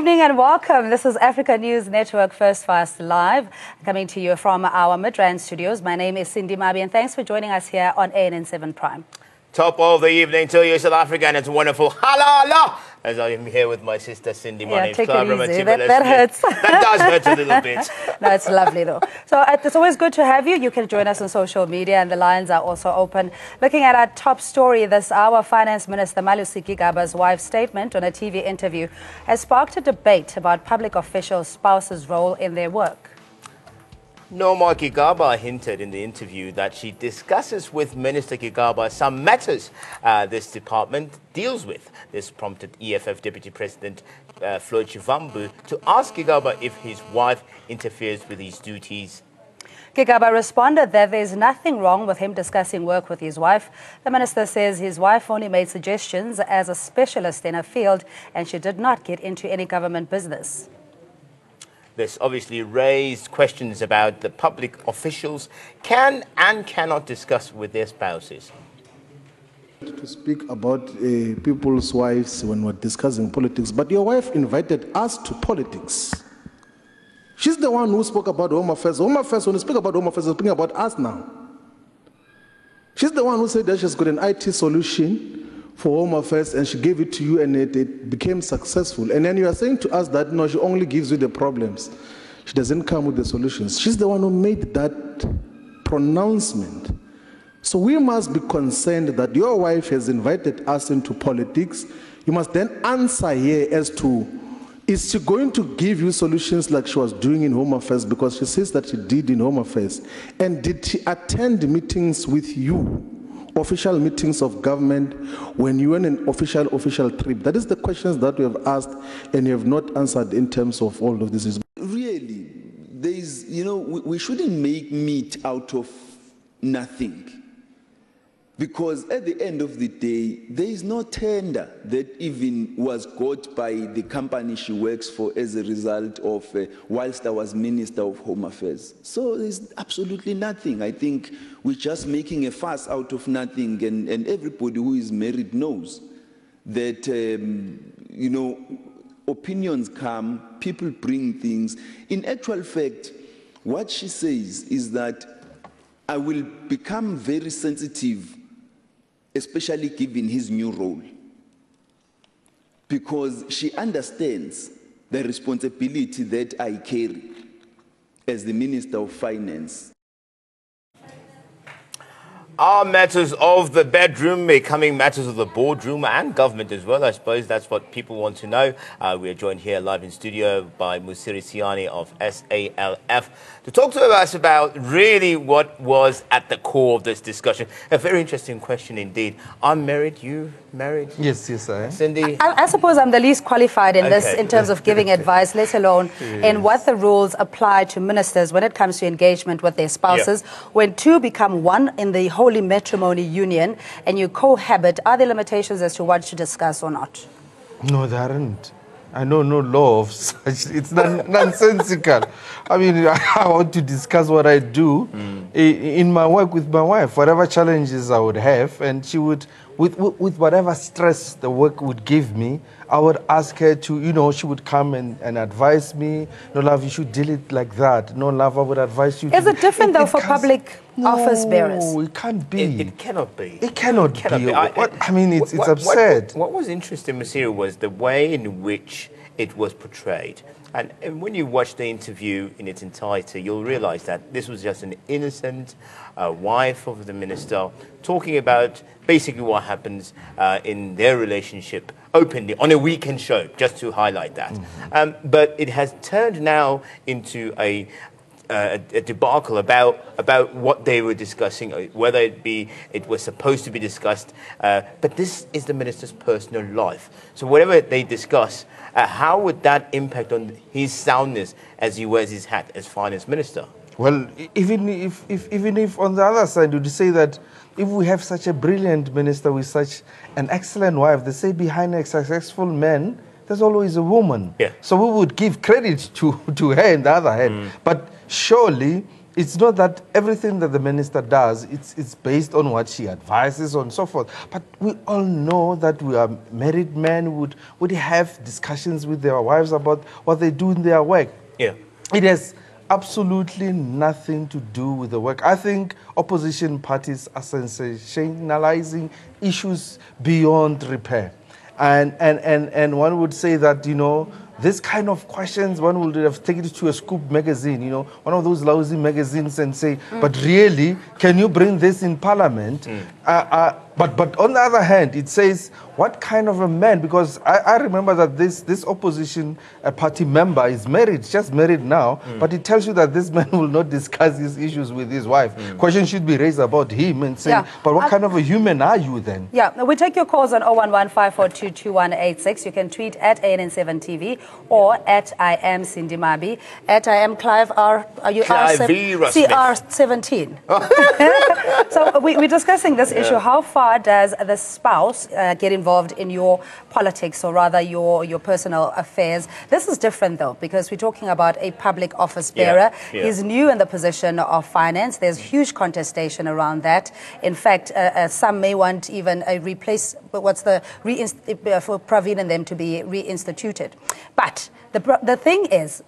evening and welcome. This is Africa News Network First Fast Live, coming to you from our Midrand studios. My name is Cindy Mabi, and thanks for joining us here on ANN7 Prime. Top of the evening to you, South Africa, and it's wonderful. Halala! As I am here with my sister Cindy. My name's Clara. That hurts. That does hurt a little bit. No, it's lovely though. So it's always good to have you. You can join us on social media, and the lines are also open. Looking at our top story this hour, Finance Minister Malusi Gigaba's wife's statement on a TV interview has sparked a debate about public officials' spouses' role in their work. Noma Gigaba hinted in the interview that she discusses with Minister Gigaba some matters this department deals with. This prompted EFF Deputy President Floyd Shivambu to ask Gigaba if his wife interferes with his duties. Gigaba responded that there's nothing wrong with him discussing work with his wife. The minister says his wife only made suggestions as a specialist in her field, and she did not get into any government business. This obviously raised questions about the public officials can and cannot discuss with their spouses. To speak about people's wives when we're discussing politics, but your wife invited us to politics. She's the one who spoke about Home Affairs. Home Affairs, when you speak about Home Affairs, you're speaking about us now. She's the one who said that she's got an IT solution for Home Affairs, and she gave it to you, and it became successful. And then you are saying to us that, no, she only gives you the problems. She doesn't come with the solutions. She's the one who made that pronouncement. So we must be concerned that your wife has invited us into politics. You must then answer here as to, is she going to give you solutions like she was doing in Home Affairs, because she says that she did in Home Affairs? And did she attend meetings with you? Official meetings of government when you were on an official trip? That is the questions that we have asked, and you have not answered in terms of all of this. Really, there is, we shouldn't make meat out of nothing. Because at the end of the day, there is no tender that even was got by the company she works for as a result of whilst I was Minister of Home Affairs. So there's absolutely nothing. I think we're just making a fuss out of nothing, and everybody who is married knows that, opinions come, people bring things. In actual fact, what she says is that I will become very sensitive, especially given his new role, because she understands the responsibility that I carry as the Minister of Finance. Are matters of the bedroom becoming matters of the boardroom and government as well? I suppose that's what people want to know. We are joined here live in studio by Musiri Siani of SALF to talk to us about really what was at the core of this discussion. A very interesting question indeed. I'm married, you married? Yes, I am. Cindy? I suppose I'm the least qualified in this in terms of giving advice, let alone in what the rules apply to ministers when it comes to engagement with their spouses. When two become one in the holy matrimony union and you cohabit, are there limitations as to what to discuss or not? No, there aren't. I know no law of such. It's nonsensical. I mean, I want to discuss what I do in my work with my wife, whatever challenges I would have, and she would, with whatever stress the work would give me, I would ask her to, she would come and advise me. No, love, you should deal it like that. No, love, I would advise you. Is it different though for public office bearers? No, it can't be. It cannot be. It cannot be. It's absurd. What was interesting, Musiri, was the way in which it was portrayed. And when you watch the interview in its entirety, you'll realize that this was just an innocent wife of the minister talking about basically what happens in their relationship openly on a weekend show, just to highlight that. But it has turned now into a debacle about what they were discussing, whether it was supposed to be discussed. But this is the minister's personal life. So whatever they discuss, how would that impact on his soundness as he wears his hat as finance minister? Well, even if on the other side, would you say that if we have such a brilliant minister with such an excellent wife, they say behind a successful man, there's always a woman. Yeah. So we would give credit to her in the other hand. But surely it's not that everything that the minister does, it's based on what she advises on and so forth. But we all know that we are married men would have discussions with their wives about what they do in their work. Yeah. It has absolutely nothing to do with the work. I think opposition parties are sensationalizing issues beyond repair. And one would say that, you know, this kind of questions, one would have taken it to a Scoop magazine, you know, one of those lousy magazines, and say, but really, can you bring this in Parliament? But on the other hand, it says, what kind of a man? Because I remember that this opposition party member is married, just married now, but it tells you that this man will not discuss these issues with his wife. Questions should be raised about him and say, but what kind of a human are you then? Yeah, we take your calls on 011-542-2186. You can tweet at ANN7TV or at I am Cindy Mabi, at I am Clive R. Are you CR17? So we're discussing this issue. How far does the spouse get involved in your politics, or rather your personal affairs? This is different though, because we're talking about a public office bearer. He's new in the position of finance. There's huge contestation around that. In fact, some may want even a replace, for Praveen and them to be reinstituted. But the thing is,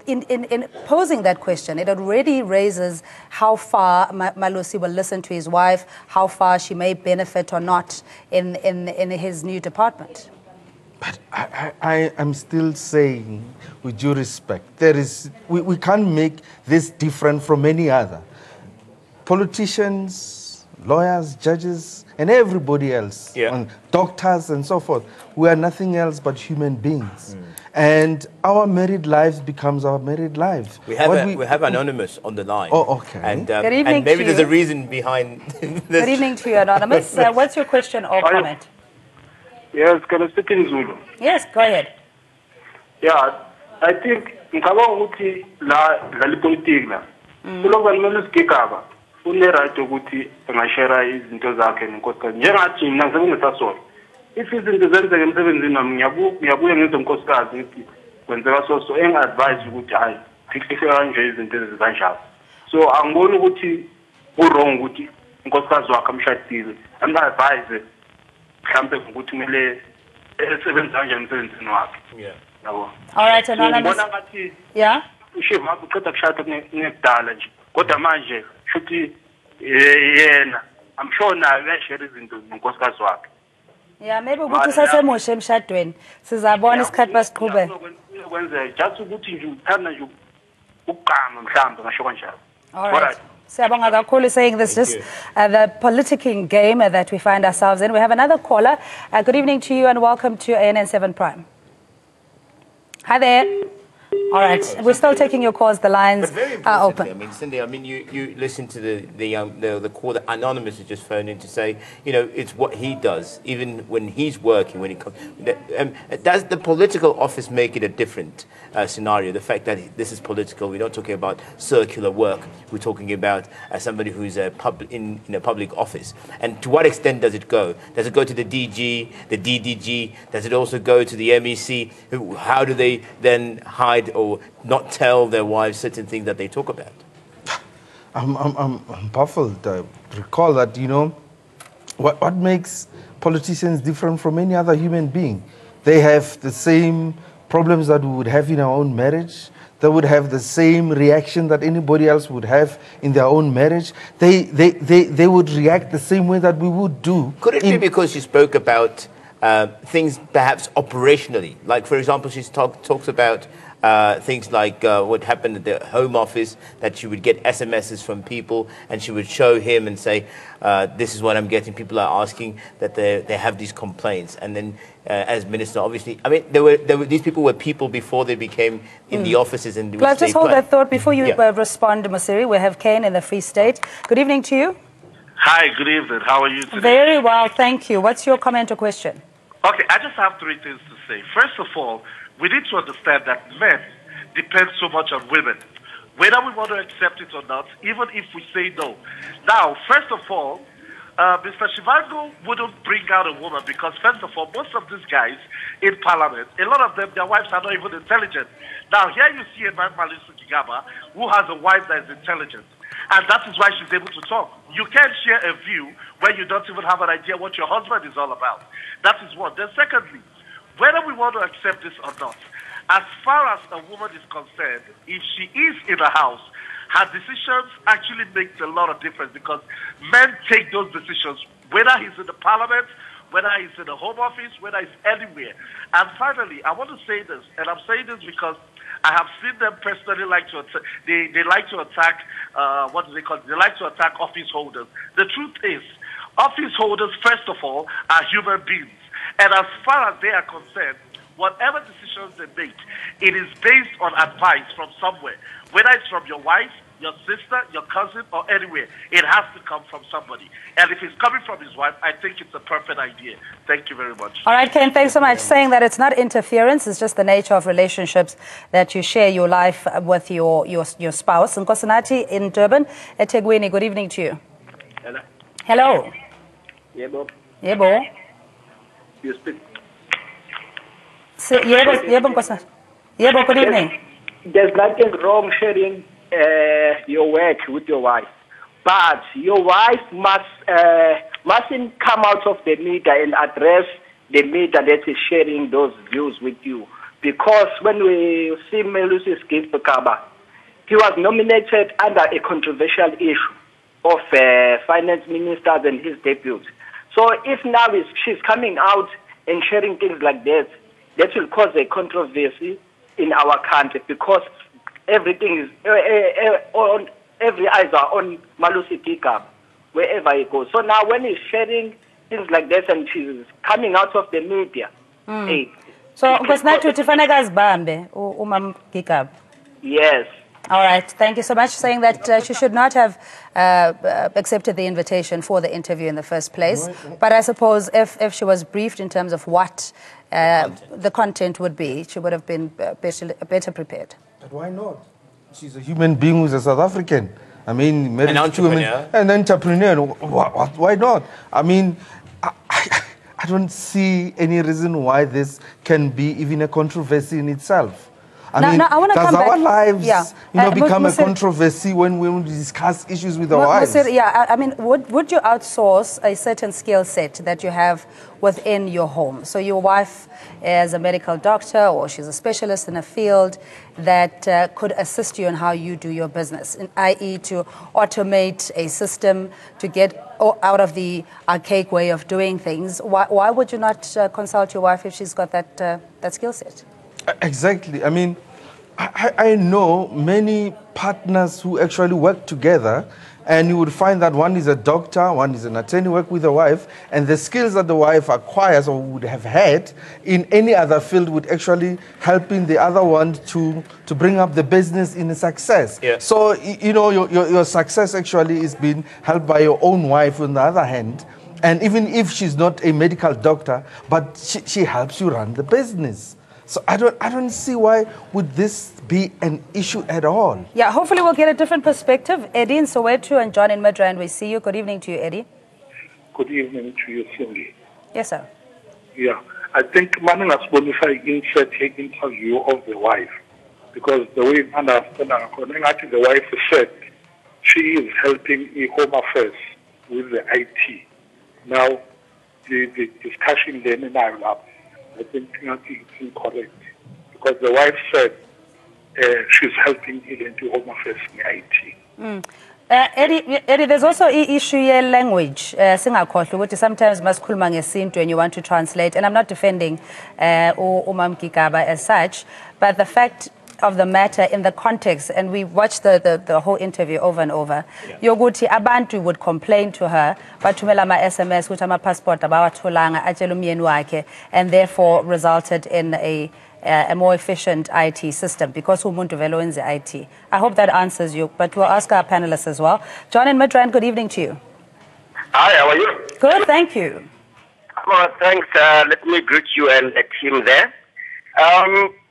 in posing that question, it already raises how far Malusi will listen to his wife, how far she may benefit or not in his new department. But I am still saying, with due respect, we can't make this different from any other. Politicians, lawyers, judges, and everybody else, and doctors and so forth, we are nothing else but human beings. And our married lives becomes our married lives. We have Anonymous on the line. Oh, okay. And, Good evening and maybe to there's a reason behind this. Good evening to you, Anonymous. What's your question or comment? Yes, can I speak in Zulu? Yes, go ahead. Yeah, I think ngicabanga ukuthi la politics la. Kuloba kumele sigigaba. Une right ukuthi angashare izinto zakhe nenkosikazi. Njengathi mina ngisebenzisa sona. If izinto zenzeke emsebenzini nami ngiyabuya ngize unkosikazi ngithi kwenzeka so engadvise ukuthi hayi fikise kanje izinto ezikanjalo. So angiboni ukuthi wrong ukuthi unkosikazi wakhe amshadile. Am-advise mhlambe ukuthi kumele esebenza kanjani emsebenzini wakhe. Yeah. Yabo. All right, Anonymous. Ngibona ngathi Yeah. ushiva wakhe uqeda kushada kunekudala nje. Kodwa manje futhi yena I'm sure naye uyashare izinto nonkosikazi wakhe. Yeah, maybe ukuthi usasemusha emshadweni. Sizabona isikhathi basiqhubela. Ukwenza just ukuthi nje uthanda nje ukugama mhlambe ngasho kanjalo. All right. Siyabonga kakhulu saying this is the politicking game that we find ourselves in. We have another caller. Good evening to you and welcome to ANN7 Prime. Hi there. All right, we're still taking your calls. The lines are open. I mean, Cindy, I mean, you listen to the call that Anonymous has just phoned in to say, you know, it's what he does, even when he's working, when he comes. Does the political office make it a different scenario? The fact that this is political, we're not talking about circular work. We're talking about somebody who's in a public office. And to what extent does it go? Does it go to the DG, the DDG? Does it also go to the MEC? How do they then hide or not tell their wives certain things that they talk about? I'm baffled. Recall that, you know, what makes politicians different from any other human being? They have the same problems that we would have in our own marriage. They would have the same reaction that anybody else would have in their own marriage. They would react the same way that we would do. Could it be because you spoke about things perhaps operationally? Like, for example, she talks about things like what happened at the Home Office, that she would get SMSs from people and she would show him and say, this is what I'm getting. People are asking that they have these complaints. And then as minister, obviously, I mean, these people were people before they became in the offices. And Let's just hold that thought before you respond, Masiri. We have Kane in the Free State. Good evening to you. Hi, good evening. How are you today? Very well, thank you. What's your comment or question? Okay, I just have three things to say. First of all, we need to understand that men depend so much on women, whether we want to accept it or not, even if we say no. Now, first of all, Mr. Shivango wouldn't bring out a woman because, first of all, most of these guys in parliament, a lot of them, their wives are not even intelligent. Now, here you see a man, Malusi Gigaba, who has a wife that is intelligent. And that is why she's able to talk. You can't share a view when you don't even have an idea what your husband is all about. That is one. Then secondly, whether we want to accept this or not, as far as a woman is concerned, if she is in a house, her decisions actually make a lot of difference because men take those decisions, whether he's in the parliament, whether he's in the home office, whether he's anywhere. And finally, I want to say this, and I'm saying this because I have seen them personally like to attack, they like to attack, what do they call it? They like to attack office holders. The truth is, office holders, first of all, are human beings. And as far as they are concerned, whatever decisions they make, it is based on advice from somewhere. Whether it's from your wife, your sister, your cousin, or anywhere, it has to come from somebody. And if it's coming from his wife, I think it's a perfect idea. Thank you very much. All right, Ken, thanks so much. Saying that it's not interference, it's just the nature of relationships that you share your life with your spouse. Nkosinati in Durban, eThekwini, good evening to you. Hello. Hello. Yebo. Yebo. You speak. Yebo, Nkosinati. Yebo, good evening. There's nothing wrong sharing your work with your wife, but your wife mustn't come out of the media and address the media that is sharing those views with you. Because when we see Malusi Gigaba, he was nominated under a controversial issue of finance ministers and his deputies. So if now she's coming out and sharing things like that, that will cause a controversy in our country because everything is every eyes are on Malusi Gigaba wherever he goes. So now when he's sharing things like this and she's coming out of the media, hey, so Nkosinati Tifaneka Zibambe Umam Gigaba. Yes. All right, thank you so much. Saying that she should not have accepted the invitation for the interview in the first place. But I suppose if she was briefed in terms of what the content would be, she would have been better prepared. But why not? She's a human being who's a South African. I mean, married an to entrepreneur. an entrepreneur. Why not? I mean, I don't see any reason why this can be even a controversy in itself. I mean, does our lives, become a controversy when we discuss issues with our wives? Yeah, I mean, would you outsource a certain skill set that you have within your home? So your wife is a medical doctor or she's a specialist in a field that could assist you in how you do your business, i.e. to automate a system to get out of the archaic way of doing things. Why would you not consult your wife if she's got that skill set? Exactly. I mean, I know many partners who actually work together, and you would find that one is a doctor, one is an attorney, work with a wife, and the skills that the wife acquires or would have had in any other field would actually helping the other one to bring up the business in a success. Yeah. So, your success actually is being helped by your own wife on the other hand. And even if she's not a medical doctor, but she helps you run the business. So I don't see why would this be an issue at all. Yeah, hopefully we'll get a different perspective. Eddie in Soweto and John in Midrand, we see you. Good evening to you, Eddie. Good evening to you, Cindy. Yes, sir. Yeah, I think Maninga Bonify insert her interview of the wife, because the way I understand actually the wife said she is helping the Home Affairs with the IT. Now, the discussion then in Ireland, I think it's incorrect, because the wife said she's helping into Home Affairs in IT. Eddie, there's also an issue here language. Sometimes masikhuluma ngesintu when you want to translate, and I'm not defending Umam Gigaba as such, but the fact of the matter in the context, and we watched the whole interview over and over. Yoguti abantu would complain to her, but tumela ma SMS ukuthi ama passport abawatholanga atshela umyeni wakhe, and therefore resulted in a more efficient IT system because umuntu vele wenza IT. I hope that answers you, but we'll ask our panelists as well. John in Midrand, good evening to you. Hi, how are you? Good, thank you. Well, thanks. Let me greet you and the team there.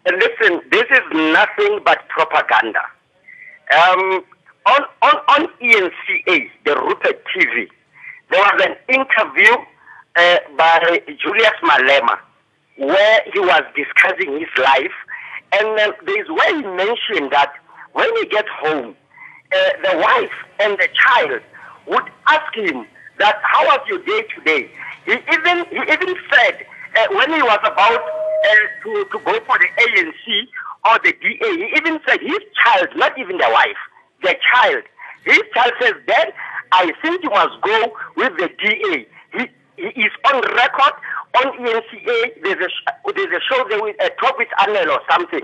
Listen, this is nothing but propaganda. On ENCA, the Rupert TV, there was an interview by Julius Malema where he was discussing his life, and there's where he mentioned that when he gets home, the wife and the child would ask him that, how was your day today? He even said when he was about to go for the ANC or the DA, he even said his child, not even the wife, the child, his child says, Dad, I think you must go with the DA. He is on record on ENCA. There's a show there with a Talk with Anel or something.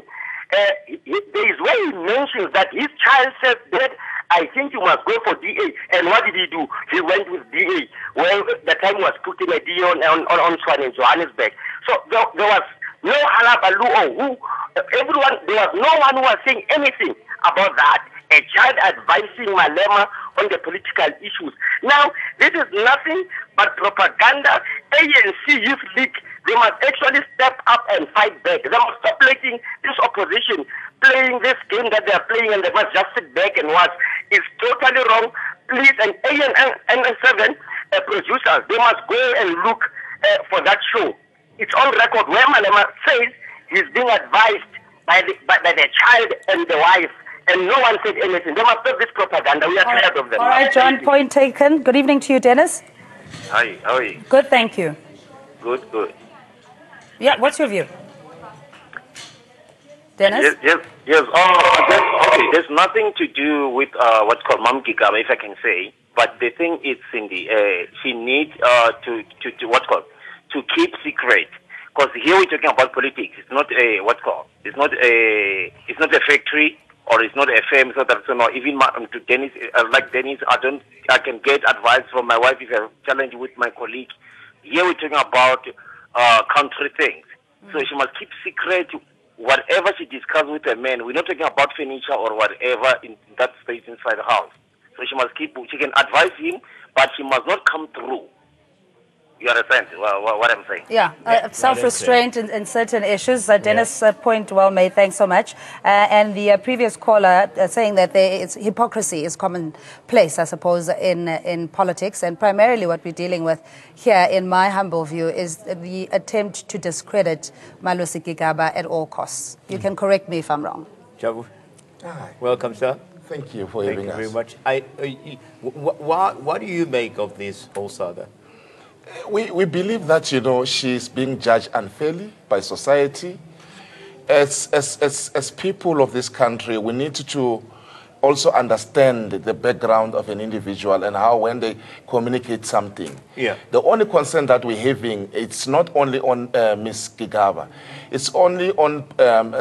There is where he mentions that his child says, Dad, I think you must go for DA. And what did he do? He went with DA. Well, the time was putting a DA on Swan in Johannesburg. So there was no halabaloo or who. Everyone, there was no one who was saying anything about that. A child advising Malema on the political issues. Now, this is nothing but propaganda. ANC Youth League, they must actually step up and fight back. They must stop letting this opposition playing this game that they are playing, and they must just sit back and watch. It's totally wrong. Please, and AN7 producers, they must go and look for that show. It's on record where Malema says he's being advised by the child and the wife. And no one said anything. They must stop this propaganda. We are tired of them. All right, John, point taken. Good evening to you, Dennis. Hi, how are you? Good, thank you. Good. Yeah, what's your view? Dennis? Yes. Okay, there's nothing to do with what's called Mam Gigaba, if I can say. But the thing is, Cindy, she needs to what's called to keep secret. Because here we're talking about politics. It's not a what's called. It's not a factory. Or it's not a firm, so that even to Dennis, like Dennis, I can get advice from my wife if I have a challenge with my colleague. Here we're talking about country things. So she must keep secret whatever she discusses with a man. We're not talking about furniture or whatever in that space inside the house. So she must she can advise him, but she must not come through. You understand what I'm saying? Yeah, self-restraint in certain issues. Dennis' point well made. Thanks so much. And the previous caller saying that hypocrisy is commonplace, I suppose, in politics. And primarily what we're dealing with here, in my humble view, is the attempt to discredit Malusi Gigaba at all costs. You can correct me if I'm wrong. Jabu, welcome, sir. Thank you for having us. Thank you very much. What do you make of this whole saga? We believe that, she's being judged unfairly by society. As people of this country, we need to also understand the background of an individual and how when they communicate something. Yeah. The only concern that we're having, it's not only on Ms. Gigaba, it's only on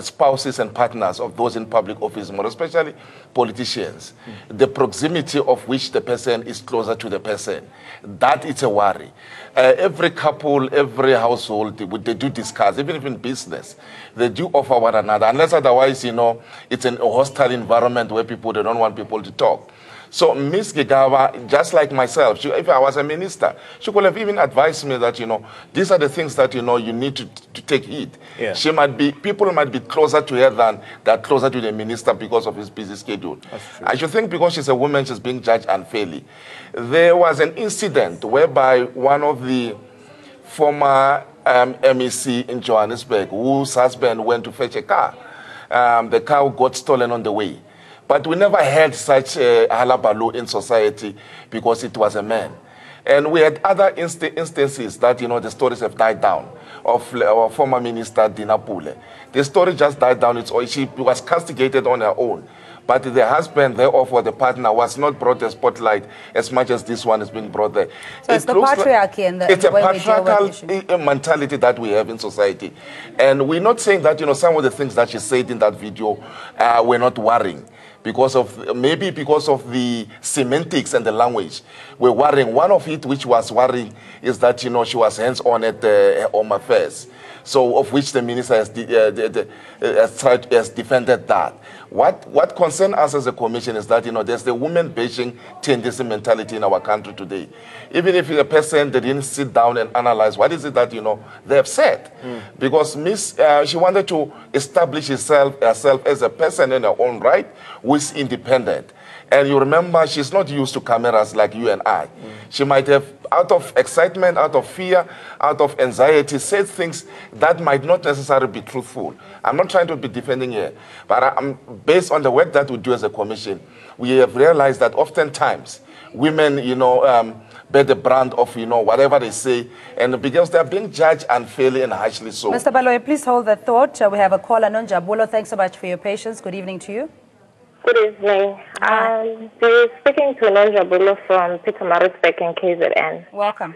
spouses and partners of those in public office, more especially politicians. The proximity of which the person is closer to the person, that is a worry. Every couple, every household, they do discuss, even if in business, they do offer one another, unless otherwise, it's a hostile environment where they don't want people to talk. So Ms. Gigaba, just like myself, if I was a minister, she could have even advised me that, these are the things that, you need to take heed. Yeah. People might be closer to her than that closer to the minister because of his busy schedule. That's true. I should think because she's a woman, she's being judged unfairly. There was an incident whereby one of the former MEC in Johannesburg, whose husband went to fetch a car. The car got stolen on the way. But we never had such a halabaloo in society because it was a man. And we had other instances that, the stories have died down of our former minister, Dina Pule. The story just died down. She was castigated on her own. But the husband thereof or the partner was not brought a spotlight as much as this one is being brought there. So it's the patriarchy and it's the a way we deal with patriarchal mentality that we have in society. And we're not saying that, some of the things that she said in that video were not worrying. Because of the semantics and the language, we're worrying. One of it which was worrying is that she was hands-on at Home Affairs, so of which the minister has defended that. What concerns us as a commission is that there's the woman-bashing tendency mentality in our country today. Even if a person they didn't sit down and analyze what is it that they have said, because she wanted to establish herself as a person in her own right, who is independent. And you remember, she's not used to cameras like you and I. She might have, out of excitement, out of fear, out of anxiety, said things that might not necessarily be truthful. I'm not trying to be defending her, but based on the work that we do as a commission, we have realized that oftentimes women, bear the brand of, whatever they say, and because they're being judged unfairly and harshly so. Mr. Baloyi, please hold the thought. We have a caller, Nonjabulo. Thanks so much for your patience. Good evening to you. Good evening. You're speaking to Nonjabulo from Pietermaritzburg in KZN. Welcome.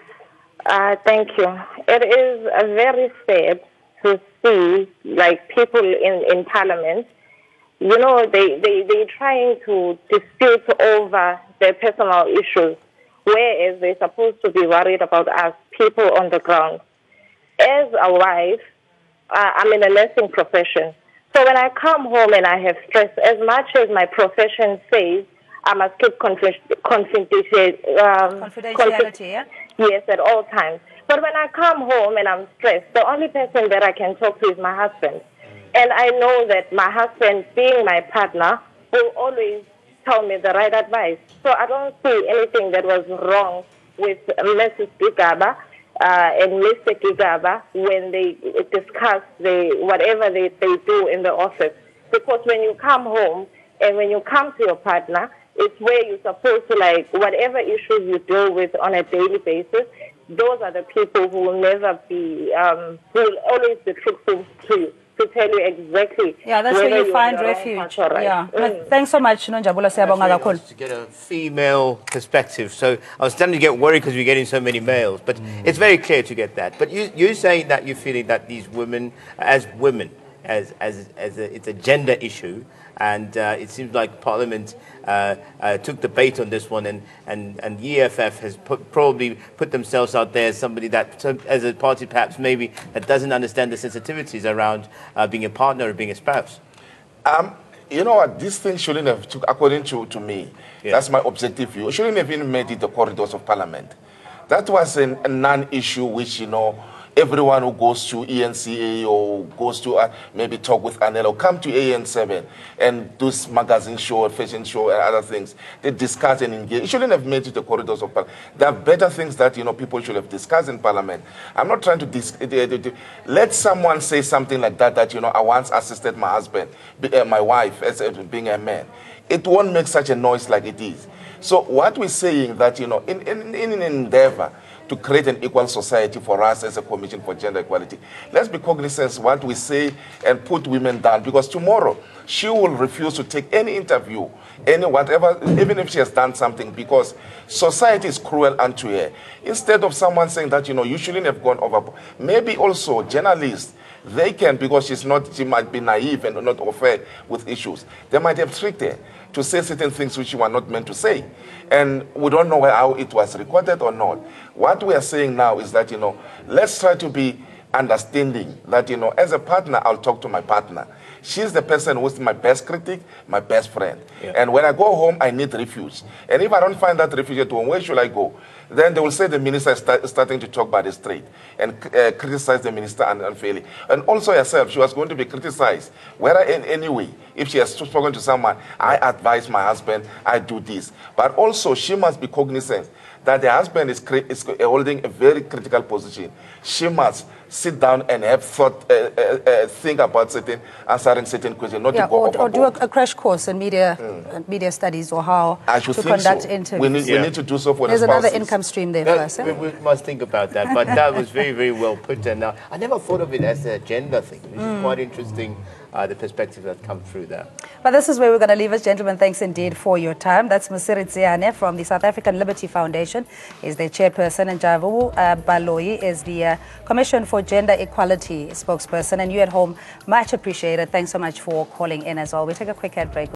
Thank you. It is very sad to see, like, people in Parliament, they're trying to dispute over their personal issues, whereas they're supposed to be worried about us, people on the ground. As a wife, I'm in a nursing profession. So when I come home and I have stress, as much as my profession says I must keep confidentiality, yeah? Yes, at all times. But when I come home and I'm stressed, the only person that I can talk to is my husband. And I know that my husband, being my partner, will always tell me the right advice. So I don't see anything that was wrong with Mrs. Gigaba and Mr. Gigaba when they discuss whatever they do in the office. Because when you come home and when you come to your partner, it's where you're supposed to, like, whatever issues you deal with on a daily basis, those are the people who will never be, who will always be truthful to you, to tell you exactly. Yeah, that's where you find refuge. Right. Yeah. But thanks so much, Nonjabulo. To get a female perspective. So I was starting to get worried because we're getting so many males, but it's very clear to get that. But you're saying that you're feeling that these women, as it's a gender issue, and it seems like Parliament took the bait on this one, and the EFF has probably put themselves out there as somebody that, as a party perhaps maybe, that doesn't understand the sensitivities around being a partner or being a spouse. You know what, this thing shouldn't have, according to me, that's my objective view, it shouldn't have even made it the corridors of Parliament. That was a non-issue which, everyone who goes to ENCA or goes to maybe talk with Anel or come to AN7 and do magazine show, fashion show and other things, they discuss and engage. It shouldn't have made it the corridors of Parliament. There are better things that, people should have discussed in Parliament. I'm not trying to let someone say something like that, I once assisted my husband, my wife, as being a man. It won't make such a noise like it is. So what we're saying that, in an endeavor to create an equal society for us as a Commission for Gender Equality, let's be cognizant of what we say and put women down, because tomorrow she will refuse to take any interview, whatever, even if she has done something, because society is cruel unto her. Instead of someone saying that, you shouldn't have gone overboard. Maybe also journalists, they can, because she might be naive and not aware with issues. They might have tricked her to say certain things which she was not meant to say. And we don't know how it was recorded or not. What we are saying now is that, let's try to be understanding that, as a partner, I'll talk to my partner. She's the person who's my best critic, my best friend. Yeah. And when I go home, I need refuge. And if I don't find that refuge at home, where should I go? Then they will say the minister is starting to talk by the street and criticize the minister unfairly. And also herself, she was going to be criticized. Whether in any way, if she has spoken to someone, I advise my husband, I do this. But also, she must be cognizant that the husband is holding a very critical position. She must sit down and have thought, think about answering certain questions, not to go or do a crash course in media studies, or how to conduct interviews. We need to do so for There's the spouses. Another income stream there first. We must think about that, but that was very, very well put. And I never thought of it as a gender thing, which is quite interesting, the perspective that come through there. But this is where we're going to leave us, gentlemen. Thanks indeed for your time. That's Mosiri Tsiane from the South African Liberty Foundation, is the chairperson, and Javu Baloyi is the Commission for Gender Equality spokesperson. And you at home, much appreciated. Thanks so much for calling in as well. We'll take a quick ad break.